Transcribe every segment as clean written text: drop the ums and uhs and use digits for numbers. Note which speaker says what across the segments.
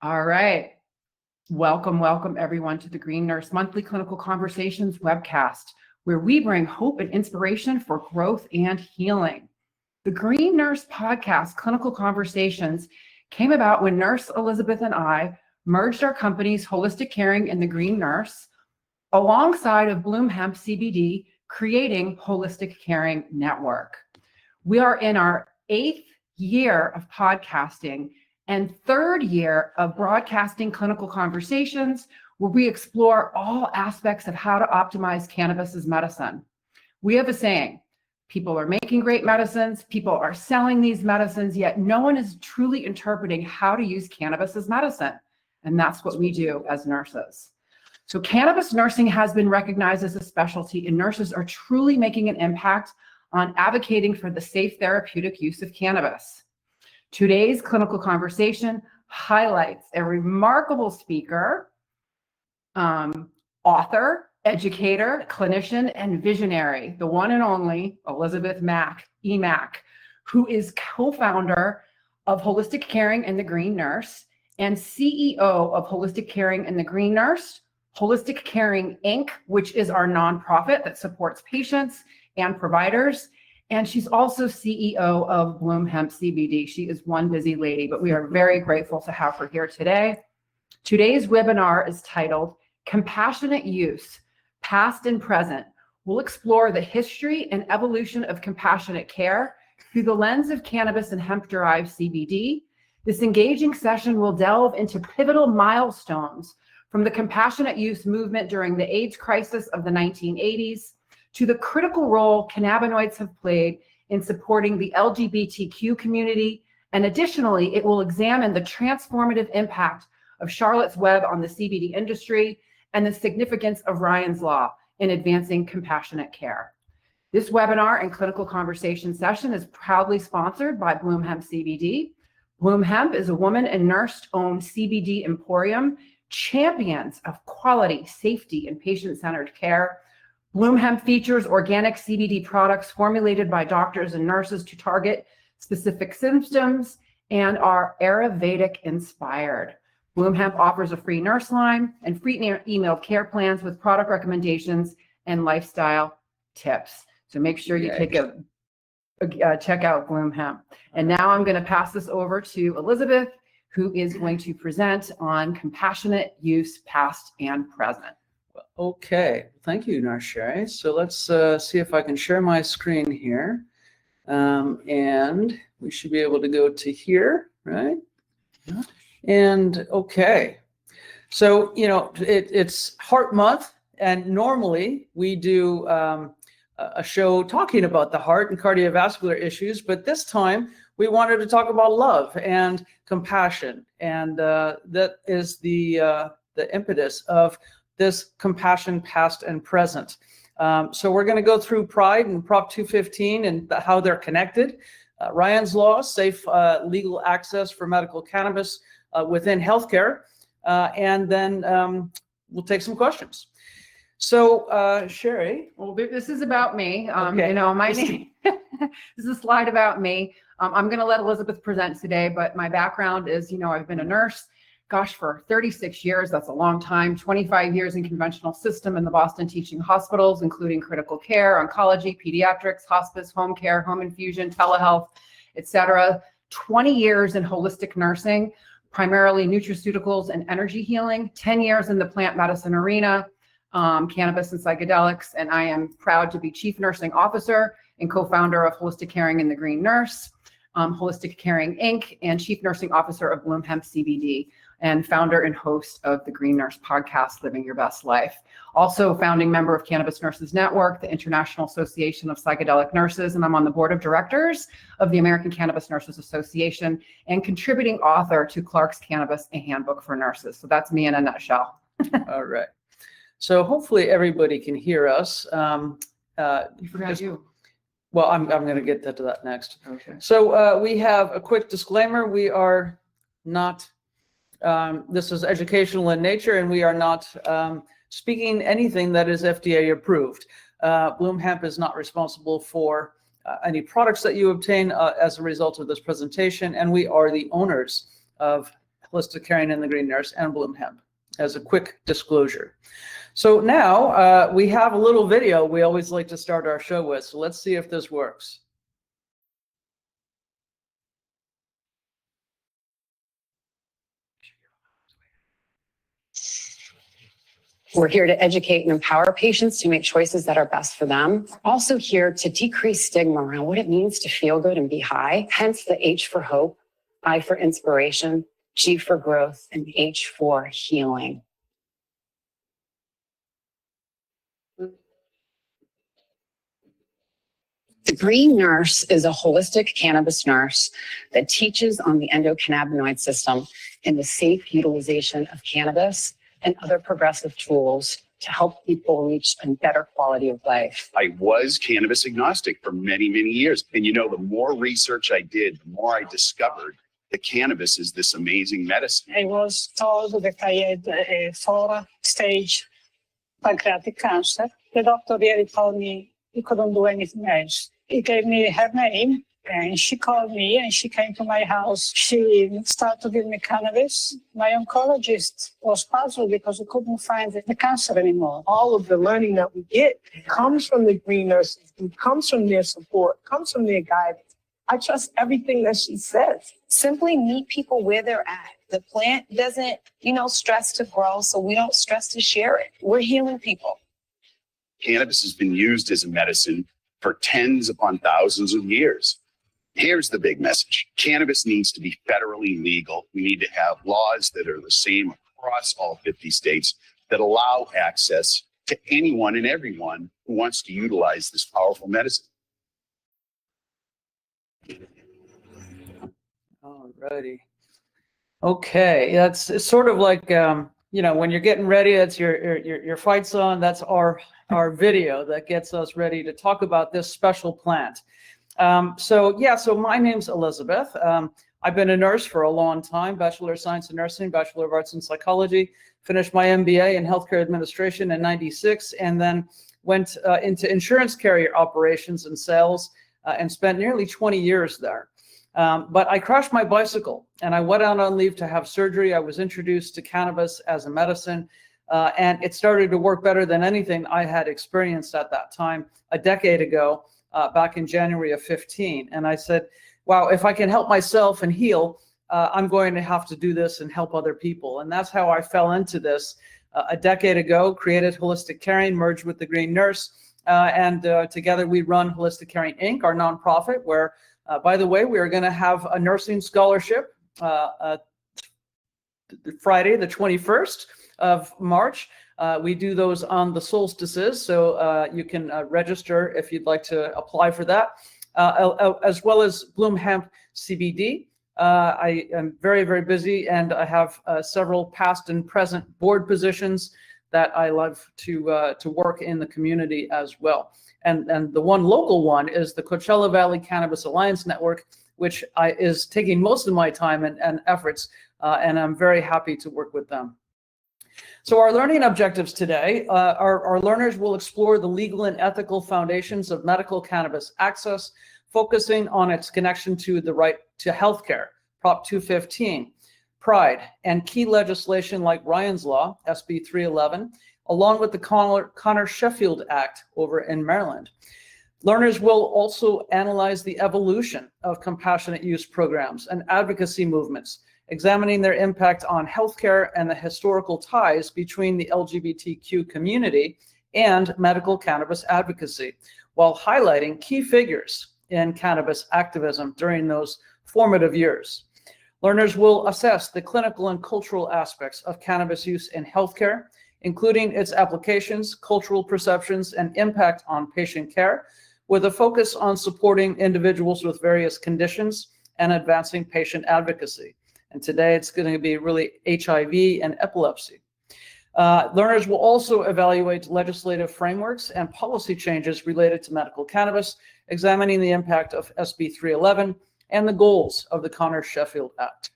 Speaker 1: All right. Welcome everyone to the Green Nurse Monthly Clinical Conversations webcast, where we bring hope and inspiration for growth and healing. The Green Nurse podcast, Clinical Conversations, came about when Nurse Elisabeth and I merged our companies Holistic Caring and the Green Nurse alongside of Bloom Hemp CBD, creating Holistic Caring Network. We are in our 8th year of podcasting and 3rd year of broadcasting clinical conversations where we explore all aspects of how to optimize cannabis as medicine. We have a saying, people are making great medicines, people are selling these medicines, yet no one is truly interpreting how to use cannabis as medicine. And that's what we do as nurses. So cannabis nursing has been recognized as a specialty, and nurses are truly making an impact on advocating for the safe therapeutic use of cannabis. Today's clinical conversation highlights a remarkable speaker, author, educator, clinician, and visionary, the one and only Elisabeth Mack, Mack, who is co-founder of Holistic Caring and the Green Nurse and CEO of Holistic Caring and the Green Nurse, Holistic Caring Inc., which is our nonprofit that supports patients and providers. And she's also CEO of Bloom Hemp CBD. She is one busy lady, but we are very grateful to have her here today. Today's webinar is titled Compassionate Use, Past and Present. We'll explore the history and evolution of compassionate care through the lens of cannabis and hemp-derived CBD. This engaging session will delve into pivotal milestones from the compassionate use movement during the AIDS crisis of the 1980s to the critical role cannabinoids have played in supporting the LGBTQ community. And additionally, it will examine the transformative impact of Charlotte's Web on the CBD industry and the significance of Ryan's Law in advancing compassionate care. This webinar and clinical conversation session is proudly sponsored by Bloom Hemp CBD. Bloom Hemp is a woman and nurse-owned CBD emporium, champions of quality, safety, and patient-centered care. Bloom Hemp features organic CBD products formulated by doctors and nurses to target specific symptoms and are Ayurvedic inspired. Bloom Hemp offers a free nurse line and free emailed care plans with product recommendations and lifestyle tips. So make sure you check out Bloom Hemp. And now I'm going to pass this over to Elisabeth, who is going to present on compassionate use, past and present.
Speaker 2: Okay, thank you, Nurse Sherri. So let's see if I can share my screen here. And we should be able to go to here, right? And okay, so, you know, it's Heart Month, and normally we do a show talking about the heart and cardiovascular issues, but this time we wanted to talk about love and compassion, and that is the impetus of this compassion, past and present. So we're going to go through Pride and Prop 215 and how they're connected. Ryan's Law, safe legal access for medical cannabis within healthcare, and then we'll take some questions. So Sherri.
Speaker 1: Well, this is about me.
Speaker 2: Okay.
Speaker 1: You know, my name. This is a slide about me. I'm going to let Elisabeth present today, but my background is, you know, I've been a nurse, gosh, for 36 years. That's a long time. 25 years in conventional system in the Boston teaching hospitals, including critical care, oncology, pediatrics, hospice, home care, home infusion, telehealth, etc. 20 years in holistic nursing, primarily nutraceuticals and energy healing. 10 years in the plant medicine arena, cannabis and psychedelics. And I am proud to be Chief Nursing Officer and co-founder of Holistic Caring and the Green Nurse, Holistic Caring Inc., and Chief Nursing Officer of Bloom Hemp CBD, and founder and host of the Green Nurse podcast, Living Your Best Life. Also founding member of Cannabis Nurses Network, the International Association of Psychedelic Nurses, and I'm on the board of directors of the American Cannabis Nurses Association, and contributing author to Clark's Cannabis, a Handbook for Nurses. So that's me in a nutshell.
Speaker 2: All right. So hopefully everybody can hear us.
Speaker 1: You forgot you.
Speaker 2: Well, I'm going to get to that next.
Speaker 1: Okay.
Speaker 2: So we have a quick disclaimer. We are not, this is educational in nature, and we are not speaking anything that is FDA approved. Bloom Hemp is not responsible for any products that you obtain as a result of this presentation, and we are the owners of Holistic Caring and the Green Nurse and Bloom Hemp, as a quick disclosure. So now we have a little video we always like to start our show with, so let's see if this works.
Speaker 3: We're here to educate and empower patients to make choices that are best for them. We're also here to decrease stigma around what it means to feel good and be high, hence the H for hope, I for inspiration, G for growth, and H for healing. The Green Nurse is a holistic cannabis nurse that teaches on the endocannabinoid system and the safe utilization of cannabis and other progressive tools to help people reach a better quality of life.
Speaker 4: I was cannabis agnostic for many, many years. And you know, the more research I did, the more I discovered that cannabis is this amazing medicine.
Speaker 5: I was told that I had a 4-stage pancreatic cancer. The doctor really told me he couldn't do anything else. He gave me her name, and she called me and she came to my house. She started to give me cannabis. My oncologist was puzzled because he couldn't find the cancer anymore.
Speaker 6: All of the learning that we get comes from the green nurses, and comes from their support, comes from their guidance. I trust everything that she says.
Speaker 3: Simply meet people where they're at. The plant doesn't, stress to grow, so we don't stress to share it. We're healing people.
Speaker 4: Cannabis has been used as a medicine for tens upon thousands of years. Here's the big message. Cannabis needs to be federally legal. We need to have laws that are the same across all 50 states that allow access to anyone and everyone who wants to utilize this powerful medicine.
Speaker 2: All righty. Okay, it's sort of like when you're getting ready, that's your fight song. That's our video that gets us ready to talk about this special plant. So my name's Elisabeth. I've been a nurse for a long time, Bachelor of Science in Nursing, Bachelor of Arts in Psychology, finished my MBA in Healthcare Administration in '96, and then went into insurance carrier operations and sales and spent nearly 20 years there. But I crashed my bicycle and I went out on leave to have surgery. I was introduced to cannabis as a medicine, and it started to work better than anything I had experienced at that time a decade ago, back in January of 15. And I said, wow, if I can help myself and heal, I'm going to have to do this and help other people. And that's how I fell into this a decade ago, created Holistic Caring, merged with the Green Nurse, and together we run Holistic Caring Inc., our nonprofit, where by the way, we are going to have a nursing scholarship Friday, the 21st of March. We do those on the solstices, so you can register if you'd like to apply for that, as well as Bloom Hemp CBD. I am very, very busy, and I have several past and present board positions that I love to work in the community as well. And the one local one is the Coachella Valley Cannabis Alliance Network, which is taking most of my time and efforts, and I'm very happy to work with them. So our learning objectives today, our learners will explore the legal and ethical foundations of medical cannabis access, focusing on its connection to the right to healthcare, Prop 215, PRIDE, and key legislation like Ryan's Law, SB 311, along with the Connor-Sheffield Act over in Maryland. Learners will also analyze the evolution of compassionate use programs and advocacy movements, examining their impact on healthcare and the historical ties between the LGBTQ community and medical cannabis advocacy, while highlighting key figures in cannabis activism during those formative years. Learners will assess the clinical and cultural aspects of cannabis use in healthcare, including its applications, cultural perceptions, and impact on patient care, with a focus on supporting individuals with various conditions and advancing patient advocacy. And today it's going to be really HIV and epilepsy. Learners will also evaluate legislative frameworks and policy changes related to medical cannabis, examining the impact of SB 311 and the goals of the Connor-Sheffield Act.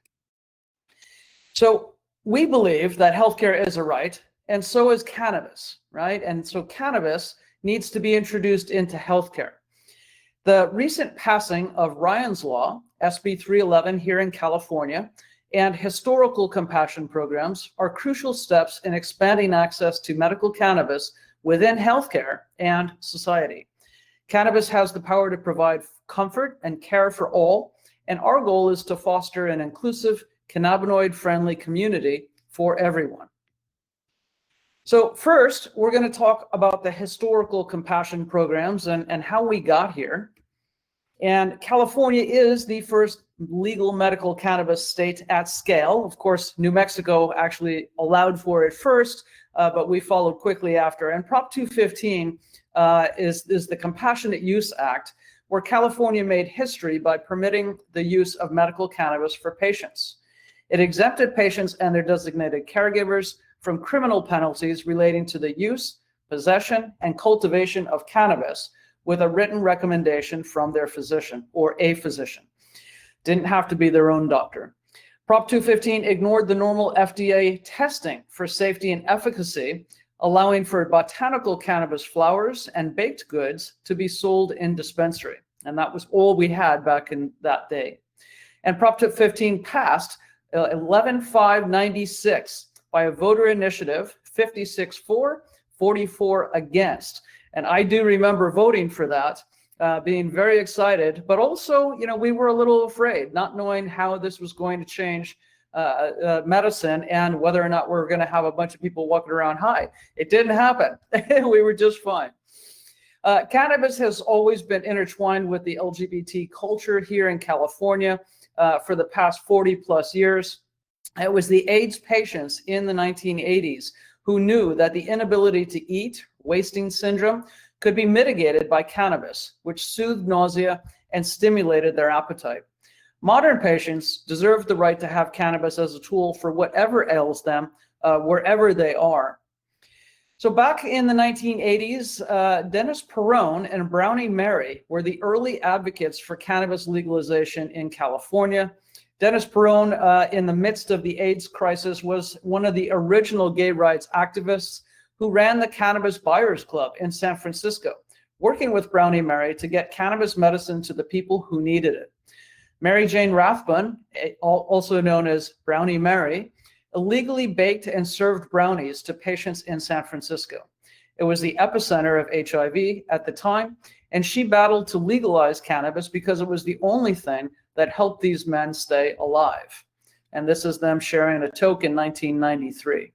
Speaker 2: So we believe that healthcare is a right, and so is cannabis, right? And so cannabis needs to be introduced into healthcare. The recent passing of Ryan's Law, SB 311 here in California, and historical compassion programs are crucial steps in expanding access to medical cannabis within healthcare and society. Cannabis has the power to provide comfort and care for all, and our goal is to foster an inclusive, cannabinoid-friendly community for everyone. So first, we're going to talk about the historical compassion programs and how we got here. And California is the first legal medical cannabis state at scale. Of course, New Mexico actually allowed for it first, but we followed quickly after. And Prop 215 is the Compassionate Use Act, where California made history by permitting the use of medical cannabis for patients. It exempted patients and their designated caregivers from criminal penalties relating to the use, possession, and cultivation of cannabis with a written recommendation from their physician or a physician. Didn't have to be their own doctor. Prop 215 ignored the normal FDA testing for safety and efficacy, allowing for botanical cannabis flowers and baked goods to be sold in dispensary. And that was all we had back in that day. And Prop 215 passed 11-5-96 by a voter initiative, 56 for, 44 against. And I do remember voting for that, being very excited, but also, we were a little afraid, not knowing how this was going to change medicine and whether or not we were going to have a bunch of people walking around high. It didn't happen. We were just fine. Cannabis has always been intertwined with the LGBT culture here in California for the past 40 plus years. It was the AIDS patients in the 1980s who knew that the inability to eat, wasting syndrome, could be mitigated by cannabis, which soothed nausea and stimulated their appetite. Modern patients deserve the right to have cannabis as a tool for whatever ails them, wherever they are. So back in the 1980s, Dennis Perrone and Brownie Mary were the early advocates for cannabis legalization in California. Dennis Perrone, in the midst of the AIDS crisis, was one of the original gay rights activists who ran the Cannabis Buyers Club in San Francisco, working with Brownie Mary to get cannabis medicine to the people who needed it. Mary Jane Rathbun, also known as Brownie Mary, illegally baked and served brownies to patients in San Francisco. It was the epicenter of HIV at the time, and she battled to legalize cannabis because it was the only thing that helped these men stay alive. And this is them sharing a toke in 1993.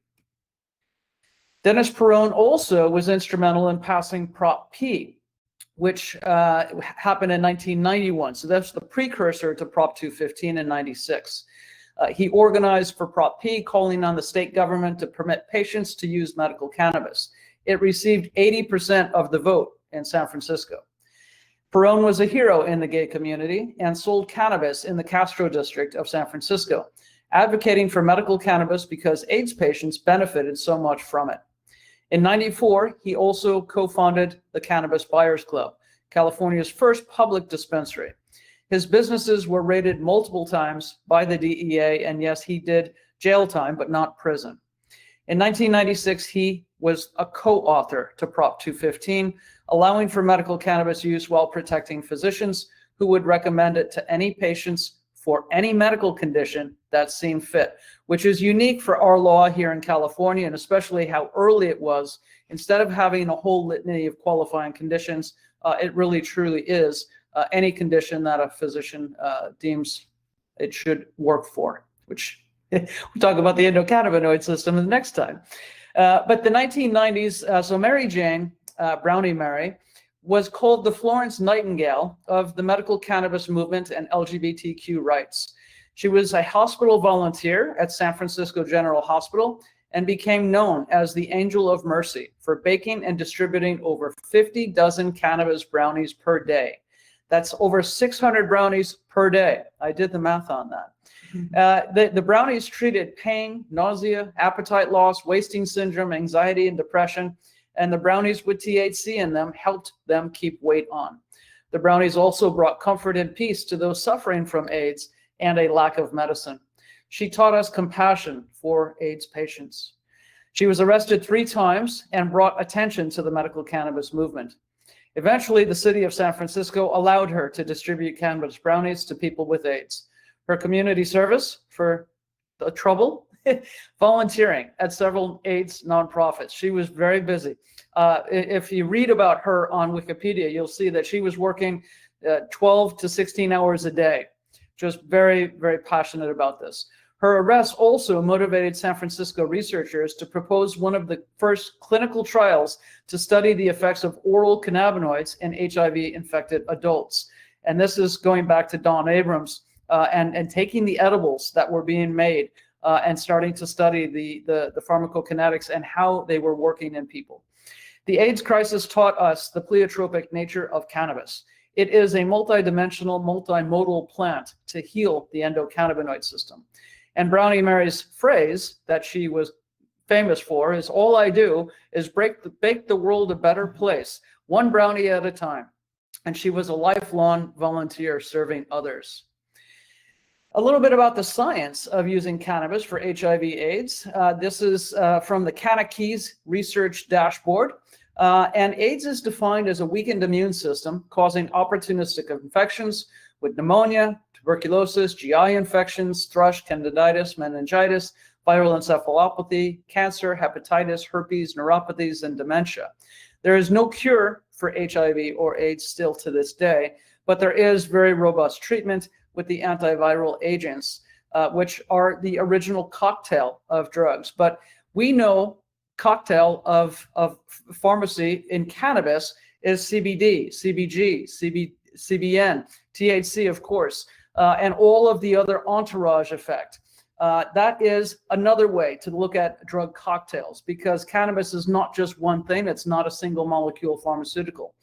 Speaker 2: Dennis Perrone also was instrumental in passing Prop P, which happened in 1991. So that's the precursor to Prop 215 in 96. He organized for Prop P, calling on the state government to permit patients to use medical cannabis. It received 80% of the vote in San Francisco. Perrone was a hero in the gay community and sold cannabis in the Castro district of San Francisco, advocating for medical cannabis because AIDS patients benefited so much from it. In '94, he also co-founded the Cannabis Buyers Club, California's first public dispensary. His businesses were raided multiple times by the DEA, and yes, he did jail time, but not prison. In 1996, he was a co-author to Prop 215, allowing for medical cannabis use while protecting physicians who would recommend it to any patients for any medical condition that seemed fit, which is unique for our law here in California, and especially how early it was. Instead of having a whole litany of qualifying conditions, it really truly is any condition that a physician deems it should work for, which we'll talk about the endocannabinoid system the next time. But the 1990s, so Mary Jane, Brownie Mary, was called the Florence Nightingale of the medical cannabis movement and LGBTQ rights. She was a hospital volunteer at San Francisco General Hospital and became known as the Angel of Mercy for baking and distributing over 50 dozen cannabis brownies per day. That's over 600 brownies per day. I did the math on that. The brownies treated pain, nausea, appetite loss, wasting syndrome, anxiety, and depression. And the brownies with THC in them helped them keep weight on. The brownies also brought comfort and peace to those suffering from AIDS and a lack of medicine. She taught us compassion for AIDS patients. She was arrested 3 times and brought attention to the medical cannabis movement. Eventually, the city of San Francisco allowed her to distribute cannabis brownies to people with AIDS. Her community service for the trouble, volunteering at several AIDS nonprofits. She was very busy. If you read about her on Wikipedia, you'll see that she was working 12 to 16 hours a day, just very, very passionate about this. Her arrest also motivated San Francisco researchers to propose one of the first clinical trials to study the effects of oral cannabinoids in HIV-infected adults. And this is going back to Don Abrams and taking the edibles that were being made and starting to study the pharmacokinetics and how they were working in people. The AIDS crisis taught us the pleiotropic nature of cannabis. It is a multidimensional, multimodal plant to heal the endocannabinoid system. And Brownie Mary's phrase that she was famous for is, "All I do is bake the world a better place, one brownie at a time." And she was a lifelong volunteer serving others. A little bit about the science of using cannabis for HIV/AIDS. This is from the Cannabis research dashboard. And AIDS is defined as a weakened immune system causing opportunistic infections with pneumonia, tuberculosis, GI infections, thrush, candidiasis, meningitis, viral encephalopathy, cancer, hepatitis, herpes, neuropathies, and dementia. There is no cure for HIV or AIDS still to this day, but there is very robust treatment with the antiviral agents, which are the original cocktail of drugs. But we know cocktail of pharmacy in cannabis is CBD, CBG, CBN, THC, of course, and all of the other entourage effect. That is another way to look at drug cocktails, because cannabis is not just one thing. It's not a single molecule pharmaceutical.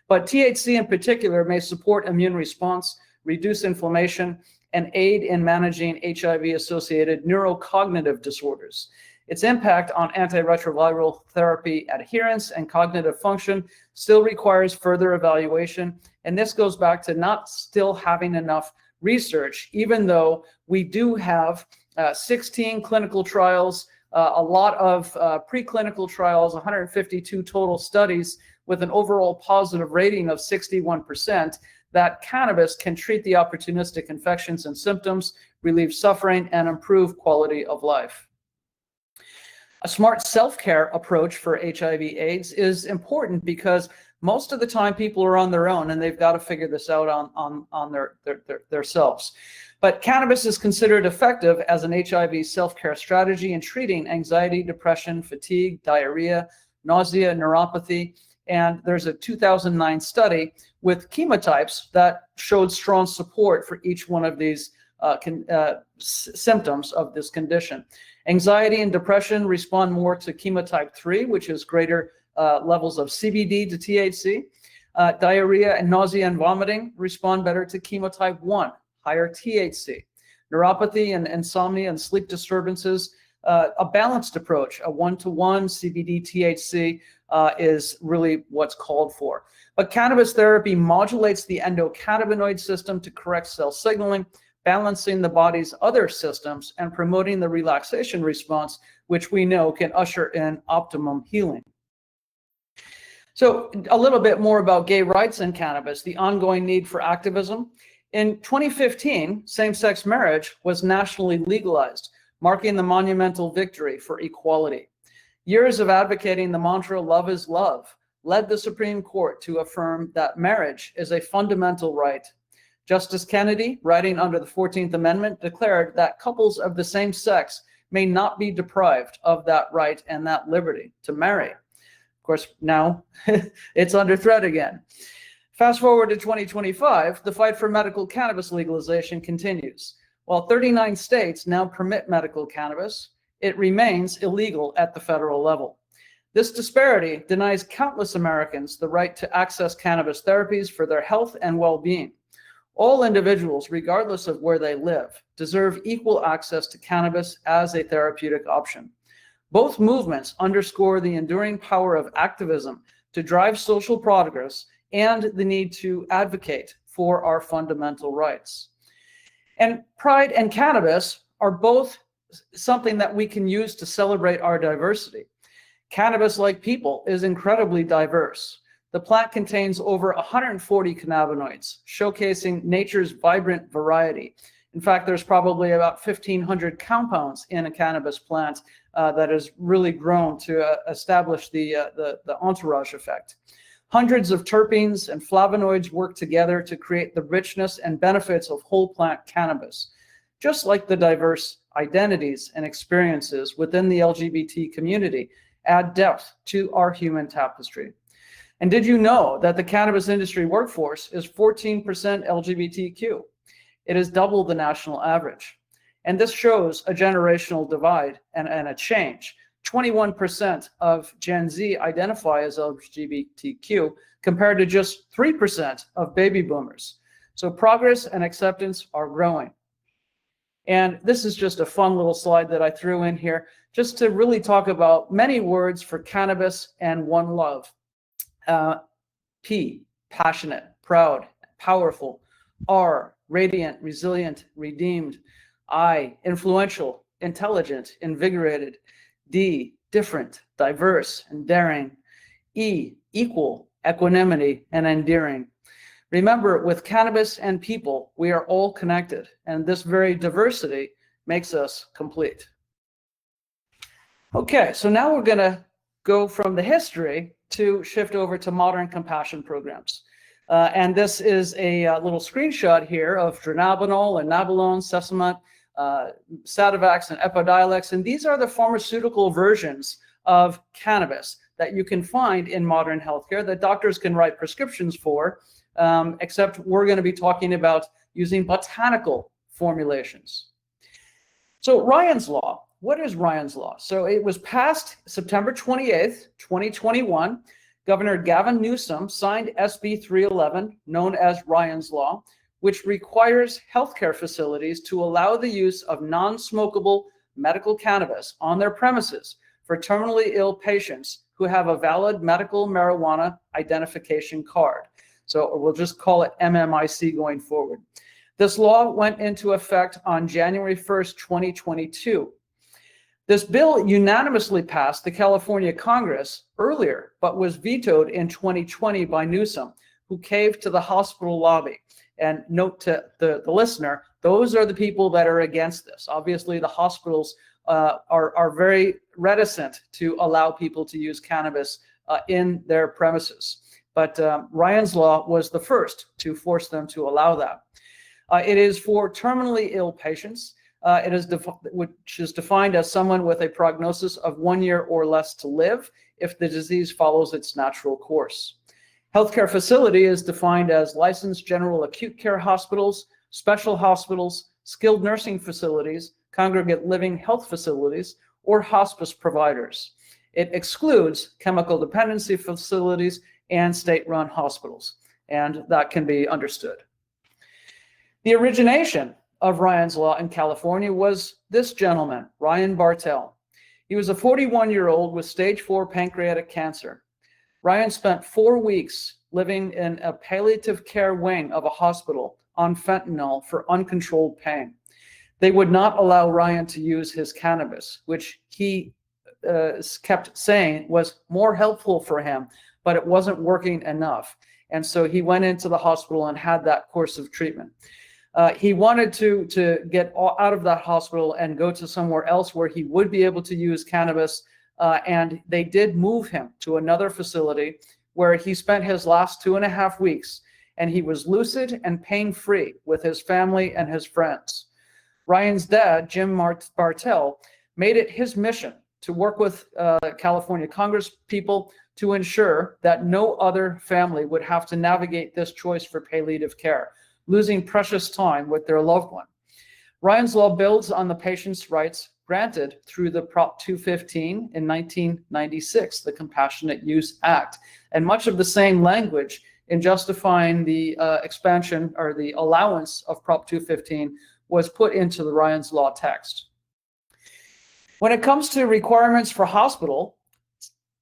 Speaker 2: But THC in particular may support immune response, reduce inflammation, and aid in managing HIV-associated neurocognitive disorders. Its impact on antiretroviral therapy adherence and cognitive function still requires further evaluation. And this goes back to not still having enough research, even though we do have 16 clinical trials, a lot of preclinical trials, 152 total studies with an overall positive rating of 61%, that cannabis can treat the opportunistic infections and symptoms, relieve suffering, and improve quality of life. A smart self-care approach for HIV/AIDS is important because most of the time people are on their own and they've got to figure this out on their selves. But cannabis is considered effective as an HIV self-care strategy in treating anxiety, depression, fatigue, diarrhea, nausea, neuropathy. And there's a 2009 study with chemotypes that showed strong support for each one of these symptoms of this condition. Anxiety and depression respond more to chemotype 3, which is greater levels of CBD to THC. Diarrhea and nausea and vomiting respond better to chemotype 1, higher THC. Neuropathy and insomnia and sleep disturbances, a balanced approach, a 1-to-1 CBD THC is really what's called for. But cannabis therapy modulates the endocannabinoid system to correct cell signaling, balancing the body's other systems and promoting the relaxation response, which we know can usher in optimum healing. So a little bit more about gay rights in cannabis, the ongoing need for activism. In 2015, same-sex marriage was nationally legalized, marking the monumental victory for equality. Years of advocating the mantra "love is love" led the Supreme Court to affirm that marriage is a fundamental right. Justice Kennedy, writing under the 14th Amendment, declared that couples of the same sex may not be deprived of that right and that liberty to marry. Of course, now it's under threat again. Fast forward to 2025, the fight for medical cannabis legalization continues. While 39 states now permit medical cannabis, it remains illegal at the federal level. This disparity denies countless Americans the right to access cannabis therapies for their health and well-being. All individuals, regardless of where they live, deserve equal access to cannabis as a therapeutic option. Both movements underscore the enduring power of activism to drive social progress and the need to advocate for our fundamental rights. And pride and cannabis are both something that we can use to celebrate our diversity. Cannabis, like people, is incredibly diverse. The plant contains over 140 cannabinoids, showcasing nature's vibrant variety. In fact, there's probably about 1,500 compounds in a cannabis plant that has really grown to establish the entourage effect. Hundreds of terpenes and flavonoids work together to create the richness and benefits of whole plant cannabis, just like the diverse identities and experiences within the LGBT community add depth to our human tapestry. And did you know that the cannabis industry workforce is 14% LGBTQ? It is double the national average. And this shows a generational divide and a change. 21% of Gen Z identify as LGBTQ compared to just 3% of baby boomers. So progress and acceptance are growing. And this is just a fun little slide that I threw in here just to really talk about many words for cannabis and one love. P, passionate, proud, powerful. R, radiant, resilient, redeemed. I, influential, intelligent, invigorated. D, different, diverse, and daring. E, equal, equanimity, and endearing. Remember, with cannabis and people, we are all connected, and this very diversity makes us complete. Okay, so now we're going to go from the history to shift over to modern compassion programs. And this is a little screenshot here of dronabinol and nabilone, Sesamut, Sativex, and Epidiolex. And these are the pharmaceutical versions of cannabis that you can find in modern healthcare that doctors can write prescriptions for, except we're going to be talking about using botanical formulations. So Ryan's Law. What is Ryan's Law? So it was passed September 28th, 2021. Governor Gavin Newsom signed SB 311, known as Ryan's Law, which requires healthcare facilities to allow the use of non-smokable medical cannabis on their premises for terminally ill patients who have a valid medical marijuana identification card. So we'll just call it MMIC going forward. This law went into effect on January 1st, 2022. This bill unanimously passed the California Congress earlier, but was vetoed in 2020 by Newsom, who caved to the hospital lobby. And note to the listener, those are the people that are against this. Obviously, the hospitals are very reticent to allow people to use cannabis in their premises. But Ryan's Law was the first to force them to allow that. It is for terminally ill patients. It is which is defined as someone with a prognosis of 1 year or less to live if the disease follows its natural course. Healthcare facility is defined as licensed general acute care hospitals, special hospitals, skilled nursing facilities, congregate living health facilities, or hospice providers. It excludes chemical dependency facilities and state-run hospitals, and that can be understood. The origination of Ryan's Law in California was this gentleman, Ryan Bartell. He was a 41-year-old with stage 4 pancreatic cancer. Ryan spent 4 weeks living in a palliative care wing of a hospital on fentanyl for uncontrolled pain. They would not allow Ryan to use his cannabis, which he kept saying was more helpful for him, but it wasn't working enough. And so he went into the hospital and had that course of treatment. He wanted to get out of that hospital and go to somewhere else where he would be able to use cannabis. And they did move him to another facility where he spent his last 2.5 weeks, and he was lucid and pain-free with his family and his friends. Ryan's dad, Jim Bartell, made it his mission to work with California Congress people to ensure that no other family would have to navigate this choice for palliative care, losing precious time with their loved one. Ryan's Law builds on the patient's rights granted through the Prop 215 in 1996, the Compassionate Use Act, and much of the same language in justifying the expansion or the allowance of Prop 215 was put into the Ryan's Law text. When it comes to requirements for hospital,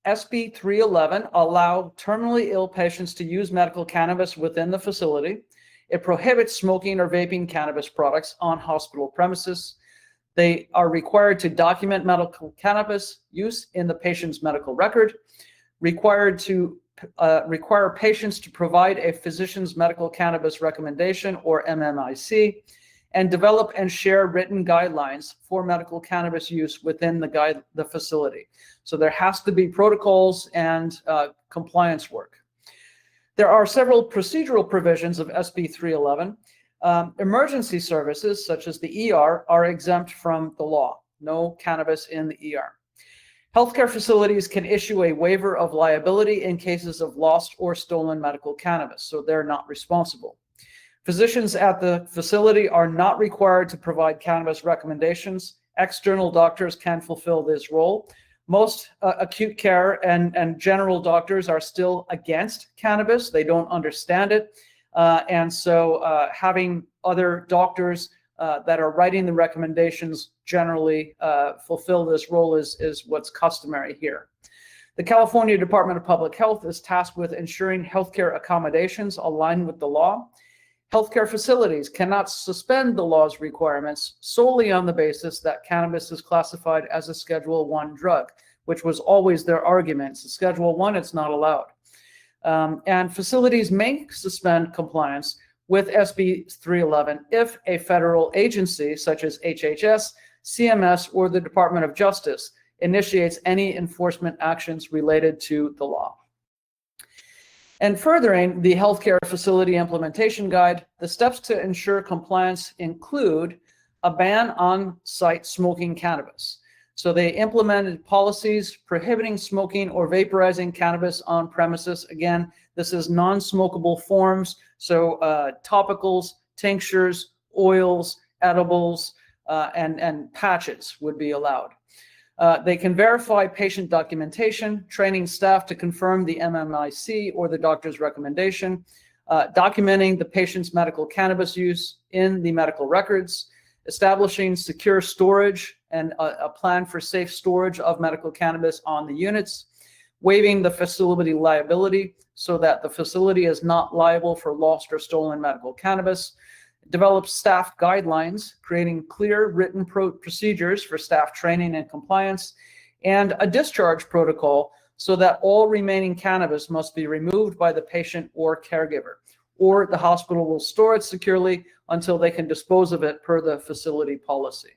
Speaker 2: SB 311 allowed terminally ill patients to use medical cannabis within the facility. It prohibits smoking or vaping cannabis products on hospital premises. They are required to document medical cannabis use in the patient's medical record, required to require patients to provide a physician's medical cannabis recommendation, or MMIC, and develop and share written guidelines for medical cannabis use within the facility. So there has to be protocols and compliance work. There are several procedural provisions of SB 311. Emergency services, such as the ER, are exempt from the law. No cannabis in the ER. Healthcare facilities can issue a waiver of liability in cases of lost or stolen medical cannabis, so they're not responsible. Physicians at the facility are not required to provide cannabis recommendations. External doctors can fulfill this role. Most acute care and general doctors are still against cannabis. They don't understand it. And so having other doctors that are writing the recommendations generally fulfill this role is what's customary here. The California Department of Public Health is tasked with ensuring healthcare accommodations align with the law. Healthcare facilities cannot suspend the law's requirements solely on the basis that cannabis is classified as a Schedule I drug, which was always their argument. So Schedule I, it's not allowed. And facilities may suspend compliance with SB 311 if a federal agency such as HHS, CMS, or the Department of Justice initiates any enforcement actions related to the law. And furthering the healthcare facility implementation guide, the steps to ensure compliance include a ban on site smoking cannabis. So they implemented policies prohibiting smoking or vaporizing cannabis on premises. Again, this is non-smokable forms. So topicals, tinctures, oils, edibles, and patches would be allowed. They can verify patient documentation, training staff to confirm the MMIC or the doctor's recommendation, documenting the patient's medical cannabis use in the medical records, establishing secure storage and a plan for safe storage of medical cannabis on the units, waiving the facility liability so that the facility is not liable for lost or stolen medical cannabis, develop staff guidelines, creating clear written procedures for staff training and compliance, and a discharge protocol so that all remaining cannabis must be removed by the patient or caregiver, or the hospital will store it securely until they can dispose of it per the facility policy.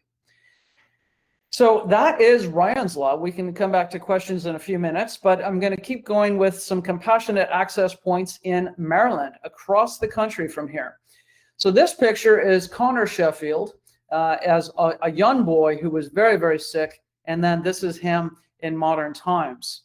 Speaker 2: So that is Ryan's Law. We can come back to questions in a few minutes, but I'm going to keep going with some compassionate access points in Maryland, across the country from here. So this picture is Connor Sheffield as a young boy who was very, very sick. And then this is him in modern times.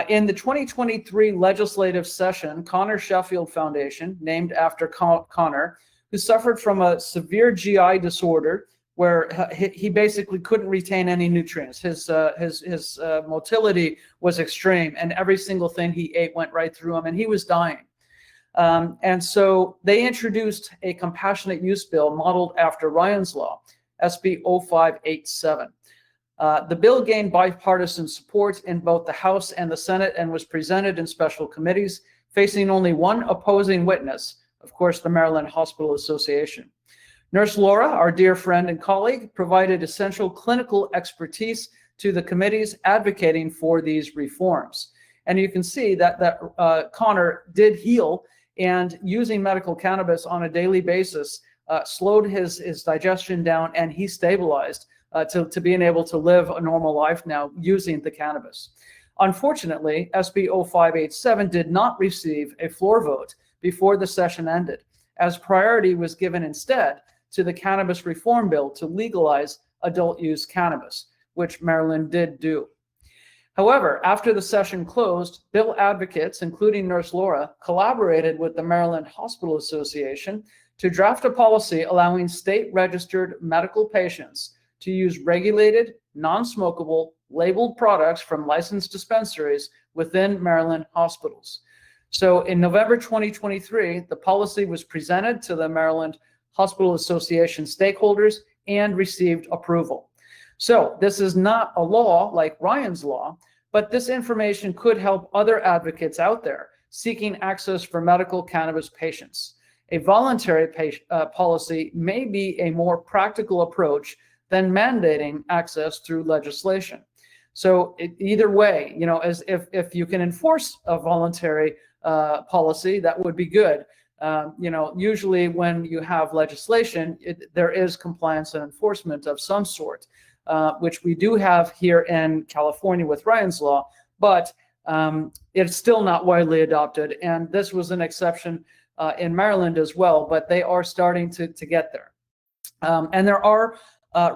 Speaker 2: In the 2023 legislative session, Connor Sheffield Foundation, named after Connor, who suffered from a severe GI disorder where he basically couldn't retain any nutrients. His motility was extreme, and every single thing he ate went right through him, and he was dying. And so they introduced a compassionate use bill modeled after Ryan's Law, SB 0587. The bill gained bipartisan support in both the House and the Senate and was presented in special committees, facing only one opposing witness, of course, the Maryland Hospital Association. Nurse Laura, our dear friend and colleague, provided essential clinical expertise to the committees advocating for these reforms. And you can see that Connor did heal, and using medical cannabis on a daily basis slowed his digestion down, and he stabilized to being able to live a normal life now using the cannabis. Unfortunately, SB 0587 did not receive a floor vote before the session ended, as priority was given instead to the cannabis reform bill to legalize adult use cannabis, which Maryland did do. However, after the session closed, bill advocates, including Nurse Laura, collaborated with the Maryland Hospital Association to draft a policy allowing state-registered medical patients to use regulated, non-smokable, labeled products from licensed dispensaries within Maryland hospitals. So in November 2023, the policy was presented to the Maryland Hospital Association stakeholders and received approval. So this is not a law like Ryan's Law, but this information could help other advocates out there seeking access for medical cannabis patients. A voluntary policy may be a more practical approach than mandating access through legislation. So either way, you know, as if you can enforce a voluntary policy, that would be good. You know, usually when you have legislation, there is compliance and enforcement of some sort, which we do have here in California with Ryan's Law, but it's still not widely adopted. And this was an exception in Maryland as well, but they are starting to get there. And there are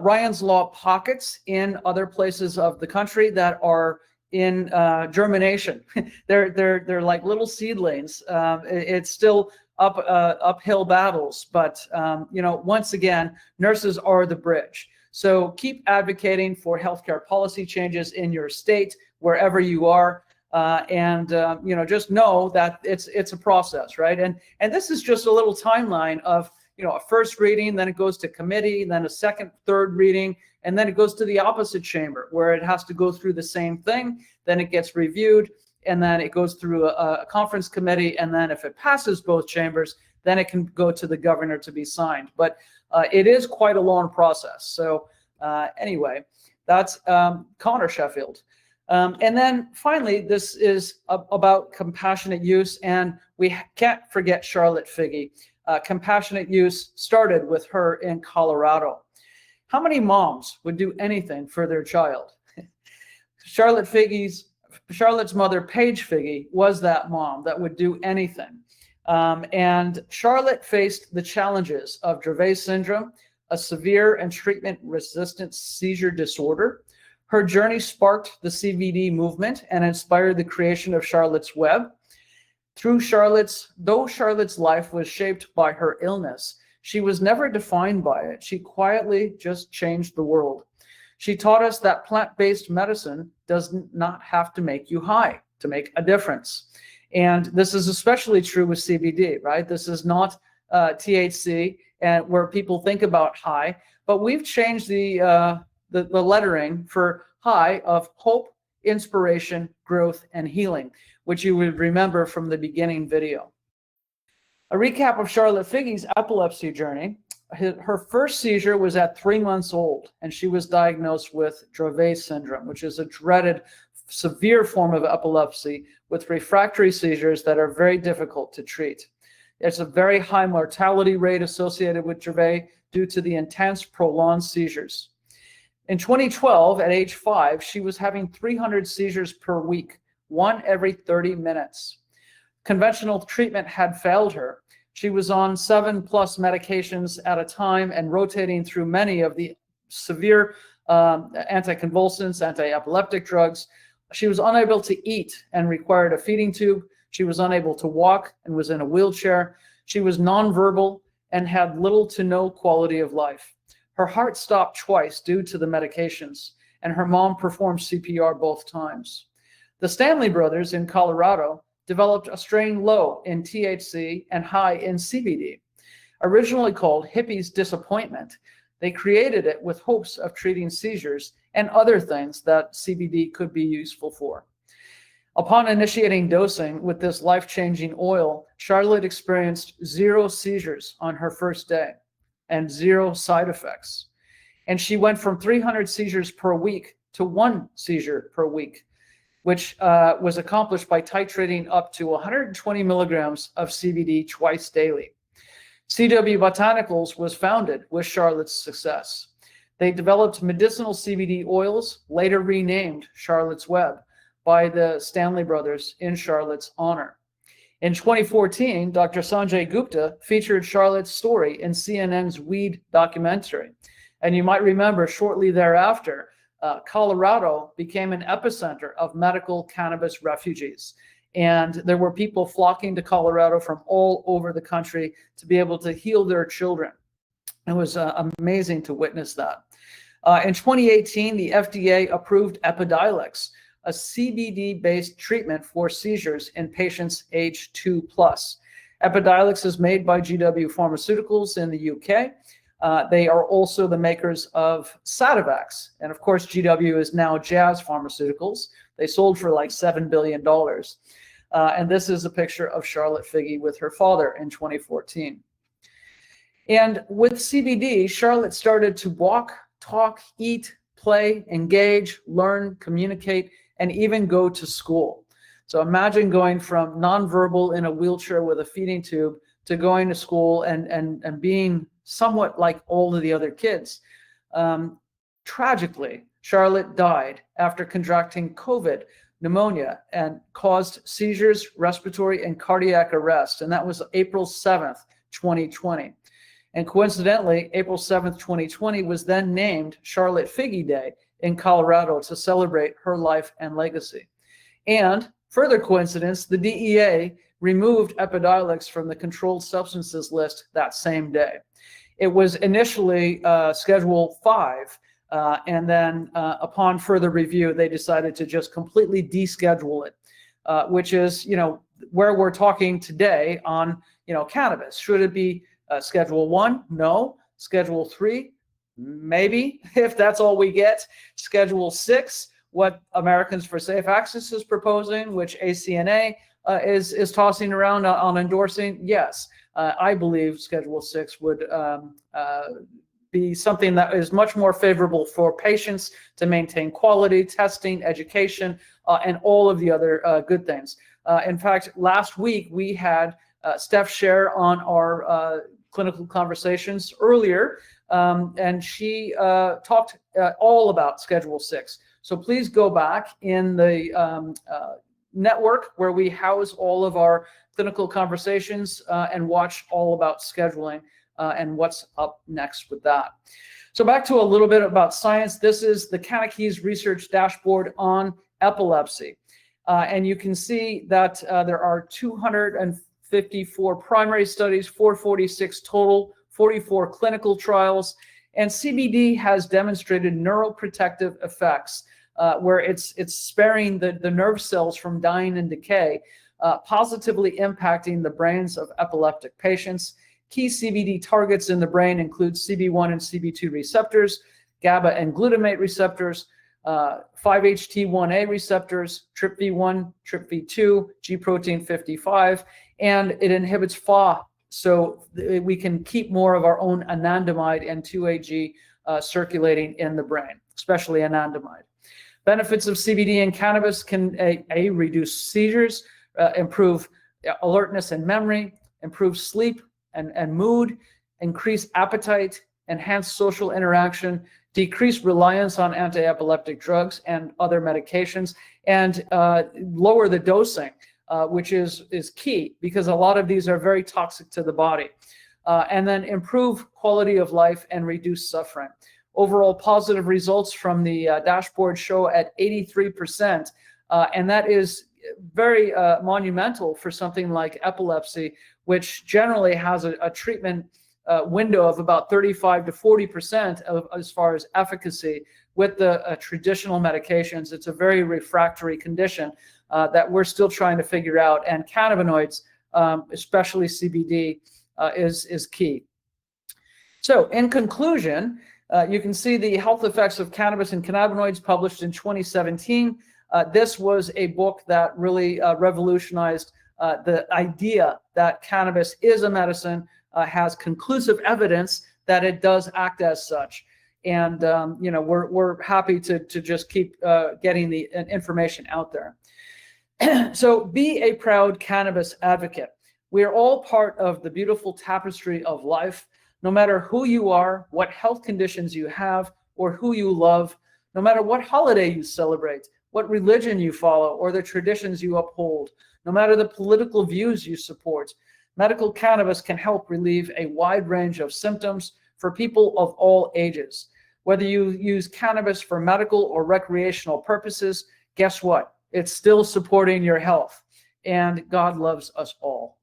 Speaker 2: Ryan's Law pockets in other places of the country that are in germination. they're like little seedlings. It's still uphill battles, but you know, once again, nurses are the bridge. So keep advocating for healthcare policy changes in your state, wherever you are, and you know, just know that it's a process, right? And this is just a little timeline of, you know, a first reading, then it goes to committee, then a second, third reading, and then it goes to the opposite chamber where it has to go through the same thing. Then it gets reviewed, and then it goes through a conference committee. And then if it passes both chambers, then it can go to the governor to be signed. But it is quite a long process. So anyway, that's Connor Sheffield. And then finally, this is about compassionate use. And we can't forget Charlotte Figge. Compassionate use started with her in Colorado. How many moms would do anything for their child? Charlotte's mother, Paige Figge, was that mom that would do anything. And Charlotte faced the challenges of Dravet syndrome, a severe and treatment-resistant seizure disorder. Her journey sparked the CBD movement and inspired the creation of Charlotte's Web. Though Charlotte's life was shaped by her illness, she was never defined by it. She quietly just changed the world. She taught us that plant-based medicine does not have to make you high to make a difference. And this is especially true with CBD, right? This is not THC, and where people think about high, but we've changed the lettering for high of hope, inspiration, growth, and healing, which you would remember from the beginning video. A recap of Charlotte Figge's epilepsy journey. Her first seizure was at 3 months old, and she was diagnosed with Dravet syndrome, which is a dreaded, severe form of epilepsy with refractory seizures that are very difficult to treat. There's a very high mortality rate associated with Dravet due to the intense, prolonged seizures. In 2012, at age 5, she was having 300 seizures per week, one every 30 minutes. Conventional treatment had failed her. She was on 7+ medications at a time and rotating through many of the severe anticonvulsants, anti-epileptic drugs. She was unable to eat and required a feeding tube. She was unable to walk and was in a wheelchair. She was nonverbal and had little to no quality of life. Her heart stopped twice due to the medications, and her mom performed CPR both times. The Stanley brothers in Colorado developed a strain low in THC and high in CBD. Originally called Hippie's Disappointment, they created it with hopes of treating seizures and other things that CBD could be useful for. Upon initiating dosing with this life-changing oil, Charlotte experienced 0 seizures on her first day and 0 side effects. And she went from 300 seizures per week to 1 seizure per week, which was accomplished by titrating up to 120 milligrams of CBD twice daily. CW Botanicals was founded with Charlotte's success. They developed medicinal CBD oils, later renamed Charlotte's Web by the Stanley brothers in Charlotte's honor. In 2014, Dr. Sanjay Gupta featured Charlotte's story in CNN's Weed documentary. And you might remember shortly thereafter, Colorado became an epicenter of medical cannabis refugees. And there were people flocking to Colorado from all over the country to be able to heal their children. It was amazing to witness that. In 2018, the FDA approved Epidiolex, a CBD-based treatment for seizures in patients age 2+. Epidiolex is made by GW Pharmaceuticals in the UK. They are also the makers of Sativex. And of course, GW is now Jazz Pharmaceuticals. They sold for like $7 billion. And this is a picture of Charlotte Figge with her father in 2014. And with CBD, Charlotte started to walk, talk, eat, play, engage, learn, communicate, and even go to school. So imagine going from nonverbal in a wheelchair with a feeding tube to going to school and being somewhat like all of the other kids. Tragically, Charlotte died after contracting COVID, pneumonia, and caused seizures, respiratory, and cardiac arrest. And that was April 7th, 2020. And coincidentally, April 7th, 2020 was then named Charlotte Figge Day in Colorado to celebrate her life and legacy. And further coincidence, the DEA removed Epidiolex from the controlled substances list that same day. It was initially Schedule 5, and then upon further review, they decided to just completely deschedule it, which is, where we're talking today on, cannabis. Should it be Schedule 1? No. Schedule 3? Maybe, if that's all we get. Schedule 6, what Americans for Safe Access is proposing, which ACNA is tossing around on endorsing. Yes, I believe Schedule 6 would be something that is much more favorable for patients to maintain quality, testing, education, and all of the other good things. In fact, last week we had Steph Sher on our clinical conversations earlier, and she talked all about Schedule 6. So please go back in the network where we house all of our clinical conversations and watch all about scheduling and what's up next with that. So back to a little bit about science. This is the Cannabis research dashboard on epilepsy. And you can see that there are 254 primary studies, 446 total, 44 clinical trials, and CBD has demonstrated neuroprotective effects where it's sparing the nerve cells from dying and decay, positively impacting the brains of epileptic patients. Key CBD targets in the brain include CB1 and CB2 receptors, GABA and glutamate receptors, 5-HT1A receptors, TRPV1, TRPV2, G protein 55, and it inhibits FAAH, so we can keep more of our own anandamide and 2-AG circulating in the brain, especially anandamide. Benefits of CBD and cannabis can reduce seizures, improve alertness and memory, improve sleep and mood, increase appetite, enhance social interaction, decrease reliance on anti-epileptic drugs and other medications, and lower the dosing, which is key because a lot of these are very toxic to the body. And then improve quality of life and reduce suffering. Overall positive results from the dashboard show at 83%, and that is very monumental for something like epilepsy, which generally has a treatment window of about 35 to 40% as far as efficacy. With the traditional medications, it's a very refractory condition that we're still trying to figure out, and cannabinoids, especially CBD, is key. So in conclusion, you can see the health effects of cannabis and cannabinoids published in 2017. This was a book that really revolutionized the idea that cannabis is a medicine, has conclusive evidence that it does act as such. And, we're happy to just keep getting the information out there. So be a proud cannabis advocate. We are all part of the beautiful tapestry of life. No matter who you are, what health conditions you have, or who you love, no matter what holiday you celebrate, what religion you follow, or the traditions you uphold, no matter the political views you support, medical cannabis can help relieve a wide range of symptoms for people of all ages. Whether you use cannabis for medical or recreational purposes, guess what? It's still supporting your health, and God loves us all.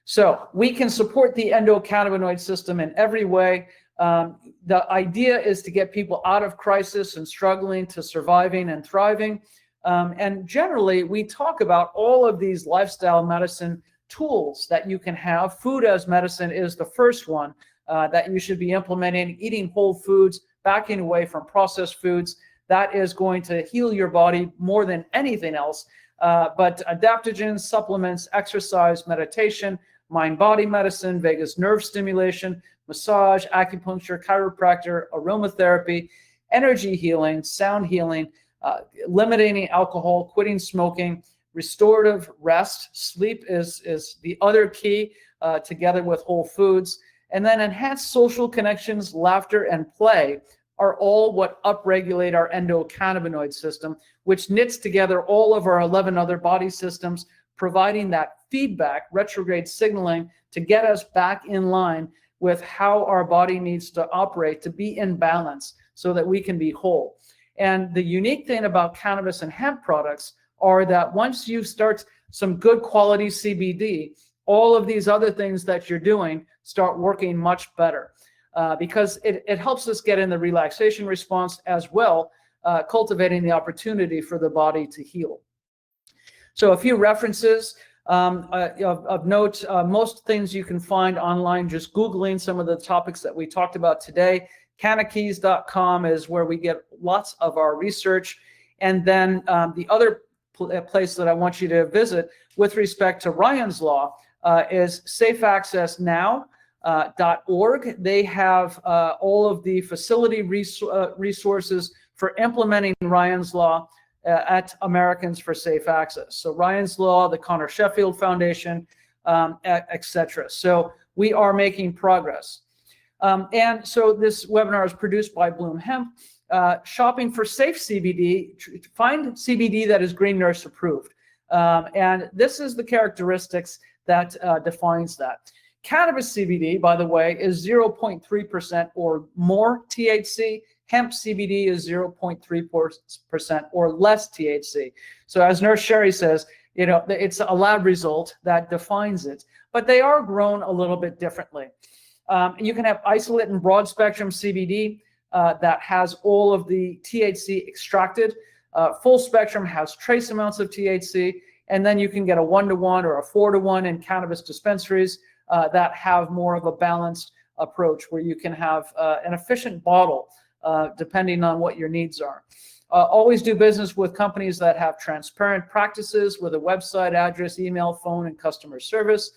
Speaker 2: So we can support the endocannabinoid system in every way. The idea is to get people out of crisis and struggling to surviving and thriving. And generally, we talk about all of these lifestyle medicine tools that you can have. Food as medicine is the first one that you should be implementing. Eating whole foods, backing away from processed foods. That is going to heal your body more than anything else. But adaptogens, supplements, exercise, meditation, mind-body medicine, vagus nerve stimulation, massage, acupuncture, chiropractor, aromatherapy, energy healing, sound healing, eliminating alcohol, quitting smoking, restorative rest. Sleep is the other key, together with whole foods. And then enhanced social connections, laughter, and play are all what upregulate our endocannabinoid system, which knits together all of our 11 other body systems, providing that feedback, retrograde signaling, to get us back in line with how our body needs to operate to be in balance so that we can be whole. And the unique thing about cannabis and hemp products are that once you start some good quality CBD, all of these other things that you're doing start working much better, because it helps us get in the relaxation response as well, cultivating the opportunity for the body to heal. So a few references of note. Most things you can find online, just Googling some of the topics that we talked about today. Cannakeys.com is where we get lots of our research. And then the other place that I want you to visit with respect to Ryan's Law is safeaccessnow.org. They have all of the facility resources for implementing Ryan's Law at Americans for Safe Access. So Ryan's Law, the Connor Sheffield Foundation, etc. So we are making progress. And so this webinar is produced by Bloom Hemp. Shopping for safe CBD, find CBD that is Green Nurse approved. And this is the characteristics that defines that. Cannabis CBD, by the way, is 0.3% or more THC. Hemp CBD is 0.3% or less THC. So as Nurse Sherri says, you know, it's a lab result that defines it, but they are grown a little bit differently. You can have isolate and broad spectrum CBD that has all of the THC extracted. Full spectrum has trace amounts of THC, and then you can get a 1-to-1 or a 4-to-1 in cannabis dispensaries that have more of a balanced approach where you can have an efficient bottle depending on what your needs are. Always do business with companies that have transparent practices with a website address, email, phone, and customer service.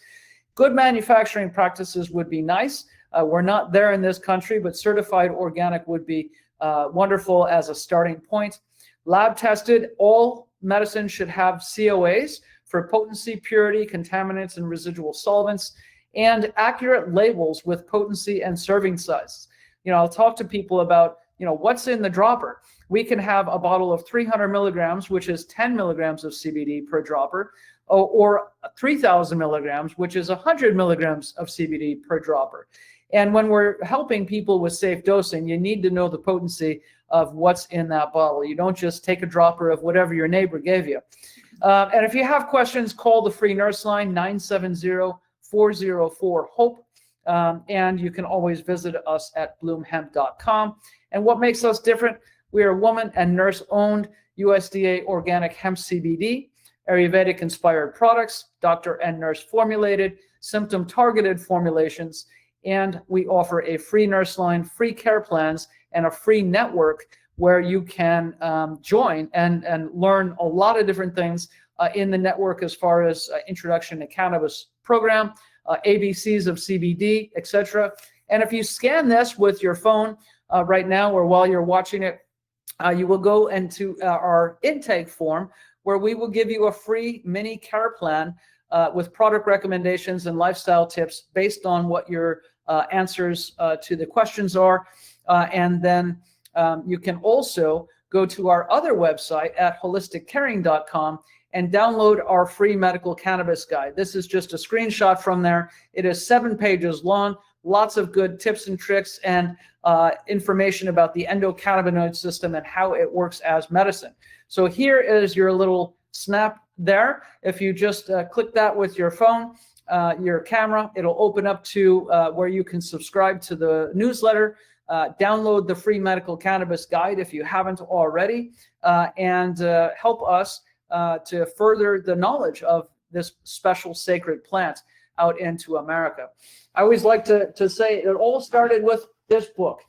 Speaker 2: Good manufacturing practices would be nice. We're not there in this country, but certified organic would be wonderful as a starting point. Lab tested, all medicine should have COAs for potency, purity, contaminants, and residual solvents, and accurate labels with potency and serving sizes. You know, I'll talk to people about, you know, what's in the dropper. We can have a bottle of 300 milligrams, which is 10 milligrams of CBD per dropper, or 3,000 milligrams, which is 100 milligrams of CBD per dropper. And when we're helping people with safe dosing, you need to know the potency of what's in that bottle. You don't just take a dropper of whatever your neighbor gave you. And if you have questions, call the free nurse line, 970-404-HOPE. And you can always visit us at bloomhemp.com. And what makes us different? We are woman and nurse owned, USDA organic hemp CBD, Ayurvedic inspired products, doctor and nurse formulated, symptom targeted formulations, and we offer a free nurse line, free care plans, and a free network where you can join and learn a lot of different things in the network as far as introduction to cannabis program, ABCs of CBD, etc. And if you scan this with your phone right now or while you're watching it, you will go into our intake form where we will give you a free mini care plan with product recommendations and lifestyle tips based on what your answers to the questions are. And then you can also go to our other website at holisticcaring.com and download our free medical cannabis guide. This is just a screenshot from there. It is 7 pages long, lots of good tips and tricks and information about the endocannabinoid system and how it works as medicine. So here is your little snap there. If you just click that with your phone, your camera, it'll open up to where you can subscribe to the newsletter, download the free medical cannabis guide if you haven't already, and help us to further the knowledge of this special sacred plant out into America. I always like to say it all started with this book.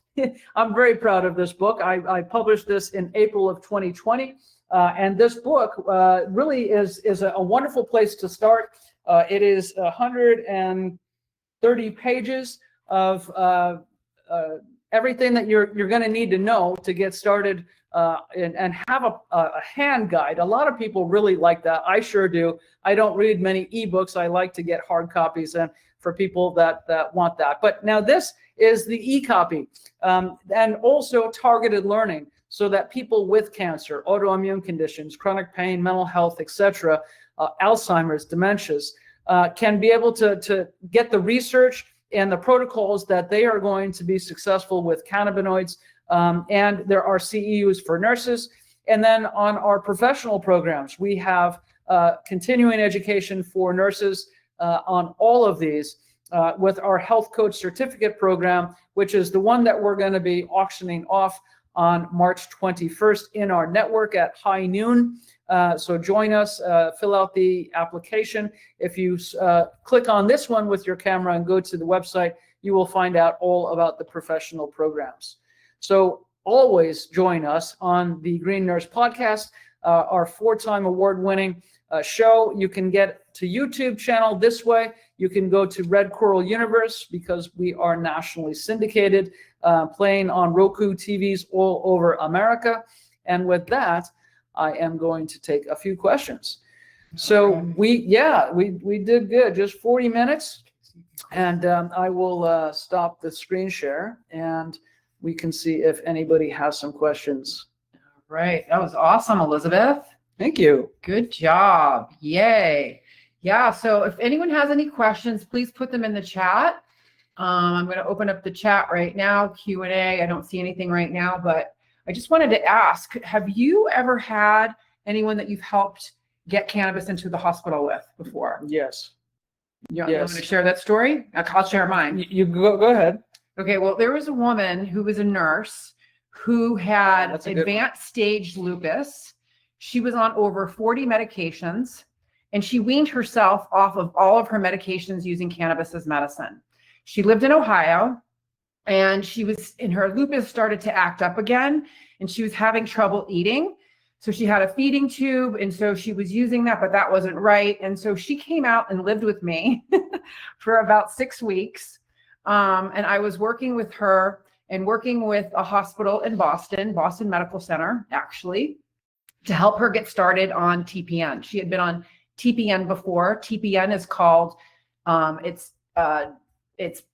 Speaker 2: I'm very proud of this book. I published this in April of 2020. And this book really is a wonderful place to start. It is 130 pages of everything that you're going to need to know to get started and have a hand guide. A lot of people really like that. I sure do. I don't read many ebooks. I like to get hard copies, and for people that want that. But now this is the e-copy, and also targeted learning, so that people with cancer, autoimmune conditions, chronic pain, mental health, etc., Alzheimer's, dementias, can be able to get the research and the protocols that they are going to be successful with cannabinoids. And there are CEUs for nurses. And then on our professional programs, we have continuing education for nurses on all of these with our health coach certificate program, which is the one that we're going to be auctioning off on March 21st in our network at high noon. So join us, fill out the application. If you click on this one with your camera and go to the website, you will find out all about the professional programs. So always join us on the Green Nurse Podcast, our 4-time award-winning show. You can get to YouTube channel this way. You can go to Red Coral Universe because we are nationally syndicated, playing on Roku TVs all over America. And with that, I am going to take a few questions. So we did good, just 40 minutes. And I will stop the screen share and we can see if anybody has some questions.
Speaker 1: Right. That was awesome, Elisabeth.
Speaker 2: Thank you.
Speaker 1: Good job. Yay. Yeah. So if anyone has any questions, please put them in the chat. I'm going to open up the chat right now, Q&A. I don't see anything right now, but I just wanted to ask, have you ever had anyone that you've helped get cannabis into the hospital with before?
Speaker 2: Yes.
Speaker 1: You want to share that story? I'll share mine.
Speaker 2: You go ahead.
Speaker 1: Okay, well, there was a woman who was a nurse who had
Speaker 2: That's a good one.
Speaker 1: advanced stage lupus. She was on over 40 medications, and she weaned herself off of all of her medications using cannabis as medicine. She lived in Ohio, and her lupus started to act up again, and she was having trouble eating. So she had a feeding tube, and so she was using that, but that wasn't right. And so she came out and lived with me for about 6 weeks. And I was working with her and working with a hospital in Boston Medical Center, actually, to help her get started on TPN. She had been on TPN before. TPN is called, it's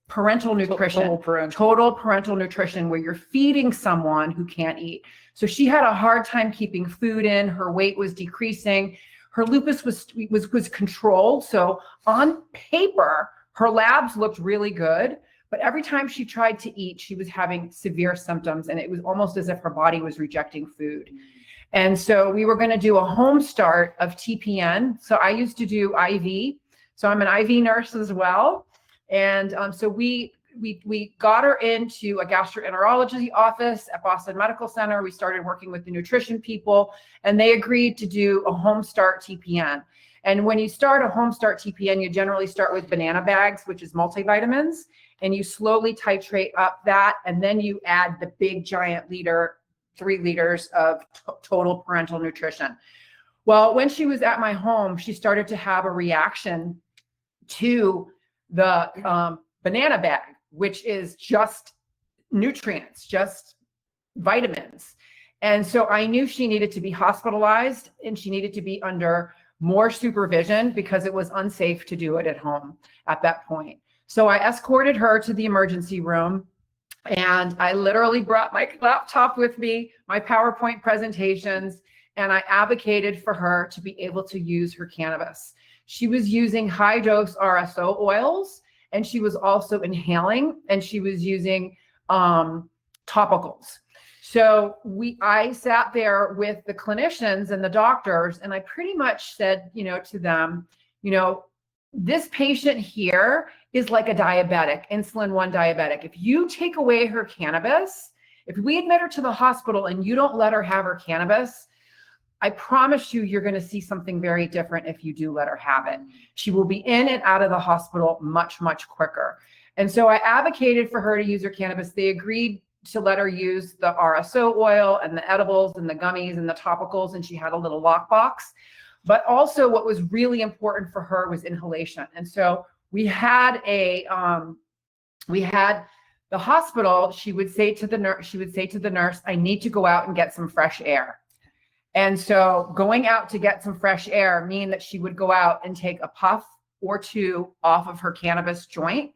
Speaker 1: parental nutrition, total parental nutrition, where you're feeding someone who can't eat. So she had a hard time keeping food in. Her weight was decreasing. Her lupus was controlled. So on paper, her labs looked really good, but every time she tried to eat, she was having severe symptoms, and it was almost as if her body was rejecting food. And so we were going to do a home start of TPN. So I used to do IV. So I'm an IV nurse as well. And so we got her into a gastroenterology office at Boston Medical Center. We started working with the nutrition people, and they agreed to do a home start TPN. And when you start a home start TPN, you generally start with banana bags, which is multivitamins, and you slowly titrate up that, and then you add the big giant 3 liters of total parental nutrition. Well, when she was at my home, she started to have a reaction to the banana bag, which is just nutrients, just vitamins. And so I knew she needed to be hospitalized, and she needed to be under more supervision because it was unsafe to do it at home at that point. So I escorted her to the emergency room, and I literally brought my laptop with me, my PowerPoint presentations, and I advocated for her to be able to use her cannabis. She was using high dose RSO oils, and she was also inhaling, and she was using topicals. So I sat there with the clinicians and the doctors, and I pretty much said, to them, this patient here is like a diabetic, insulin 1 diabetic. If you take away her cannabis, if we admit her to the hospital and you don't let her have her cannabis, I promise you're going to see something very different if you do let her have it. She will be in and out of the hospital much, much quicker. And so I advocated for her to use her cannabis. They agreed to let her use the RSO oil and the edibles and the gummies and the topicals, and she had a little lockbox. But also what was really important for her was inhalation. And so we had the hospital, she would say to the nurse, I need to go out and get some fresh air. And so going out to get some fresh air mean that she would go out and take a puff or two off of her cannabis joint.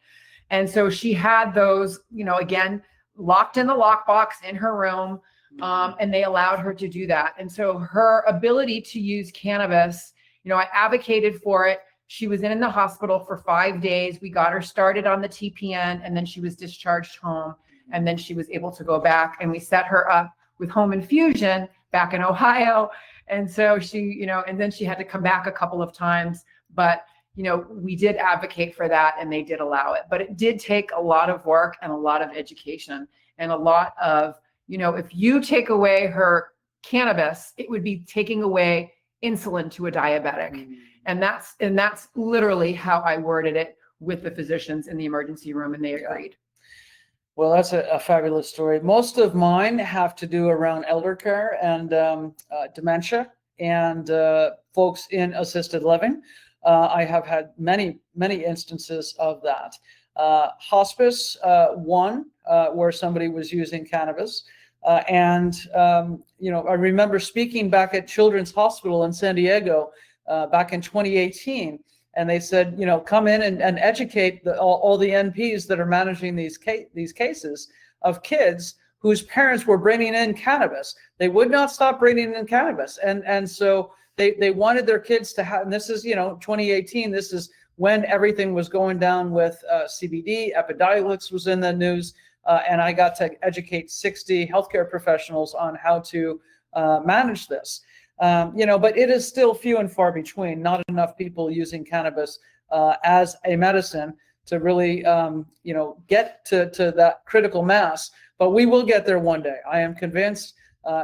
Speaker 1: And so she had those, again, locked in the lockbox in her room. And they allowed her to do that. And so her ability to use cannabis, I advocated for it. She was in the hospital for 5 days. We got her started on the TPN, and then she was discharged home. And then she was able to go back, and we set her up with home infusion back in Ohio. And so she, and then she had to come back a couple of times. But, we did advocate for that, and they did allow it. But it did take a lot of work and a lot of education and a lot of, if you take away her cannabis, it would be taking away insulin to a diabetic. And that's literally how I worded it with the physicians in the emergency room, and they agreed.
Speaker 2: Well, that's a fabulous story. Most of mine have to do around elder care and dementia and folks in assisted living. I have had many instances of that. Hospice, one where somebody was using cannabis. I remember speaking back at Children's Hospital in San Diego back in 2018, and they said, come in and educate all the NPs that are managing these cases of kids whose parents were bringing in cannabis. They would not stop bringing in cannabis, and so they wanted their kids to have. And this is 2018. This is when everything was going down with CBD. Epidiolex was in the news. And I got to educate 60 healthcare professionals on how to manage this. But it is still few and far between. Not enough people using cannabis as a medicine to really, get to that critical mass. But we will get there one day. I am convinced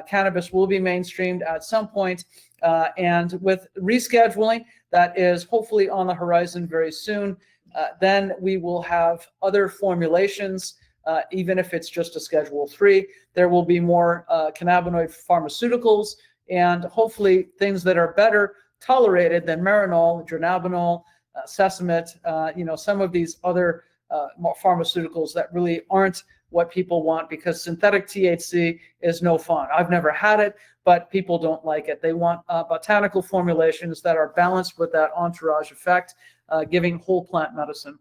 Speaker 2: cannabis will be mainstreamed at some point. And with rescheduling, that is hopefully on the horizon very soon. Then we will have other formulations. Even if it's just a Schedule 3, there will be more cannabinoid pharmaceuticals and hopefully things that are better tolerated than Marinol, Dronabinol, Sesamit, some of these other pharmaceuticals that really aren't what people want, because synthetic THC is no fun. I've never had it, but people don't like it. They want botanical formulations that are balanced with that entourage effect, giving whole plant medicine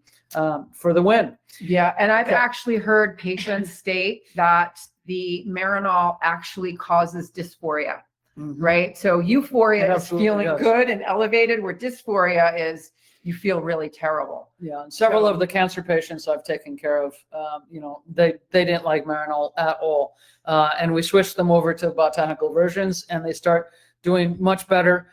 Speaker 2: for the win.
Speaker 1: Yeah, and I've actually heard patients state that the Marinol actually causes dysphoria, right? So euphoria is feeling good and elevated, where dysphoria is you feel really terrible.
Speaker 2: Yeah, and several of the cancer patients I've taken care of, they didn't like Marinol at all. And we switched them over to botanical versions, and they start doing much better,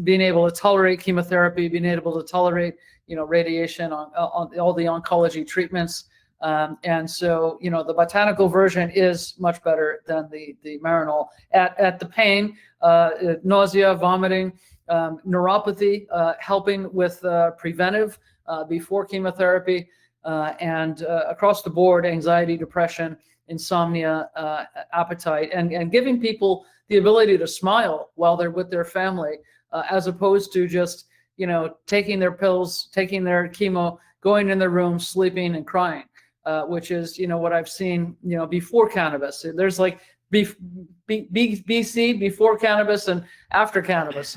Speaker 2: being able to tolerate chemotherapy, being able to tolerate, radiation on all the oncology treatments. And so, the botanical version is much better than the Marinol at the pain, nausea, vomiting, neuropathy, helping with preventive before chemotherapy, and across the board, anxiety, depression, insomnia, appetite, and giving people the ability to smile while they're with their family, as opposed to just, taking their pills, taking their chemo, going in their room, sleeping and crying, which is, what I've seen, before cannabis. There's like BC, before cannabis, and after cannabis.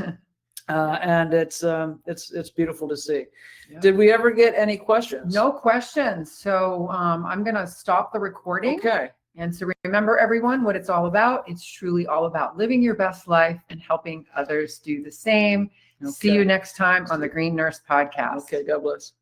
Speaker 2: And it's beautiful to see. Yeah. Did we ever get any questions?
Speaker 1: No questions. So I'm going to stop the recording.
Speaker 2: Okay.
Speaker 1: And so remember, everyone, what it's all about. It's truly all about living your best life and helping others do the same. Okay. See you next time on the Green Nurse Podcast.
Speaker 2: Okay. God bless.